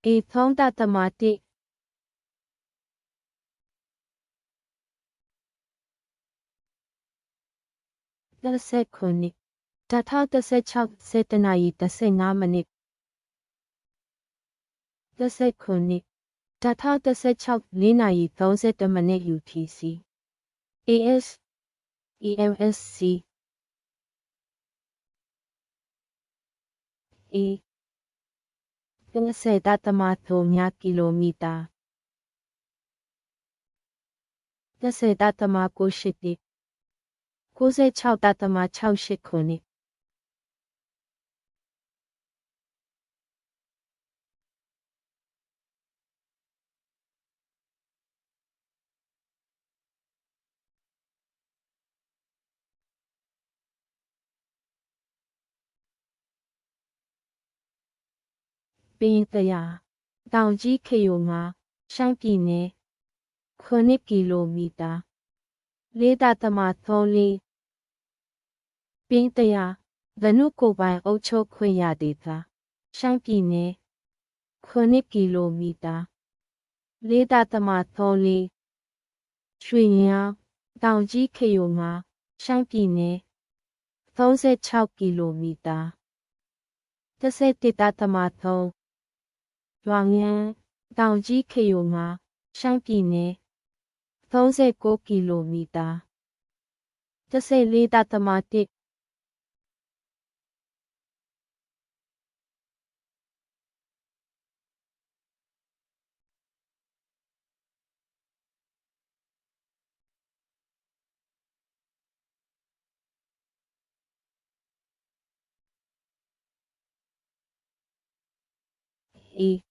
A 3 တသမ1 19 1016 17 15 မိနစ်19 1016 4:30 မိနစ် UTC AS EMSC E 30 တသမ3 ကီလိုမီတာ30တသမ98 96တသမ68ခုနှစ်ပင်တရာတောင်ကြီးခေယုံငါရှမ်းပြည်နယ်9 ကီလိုမီတာ4တသမ3 ပင်တရာဗနုကိုပိုင်အုပ်ချုပ်ခွင့်ရဒေသရှမ်းပြည်နယ်9 ကီလိုမီတာ4တသမ3 ရွှေညောင်တောင်ကြီးခေယုံငါရှမ်းပြည်နယ်36 ကီလိုမီတာ11တသမ3ရွာငန်းတောင်ကြီးခေယုံငါရှမ်းပြည်နယ်39 ကီလိုမီတာ14တသမ1E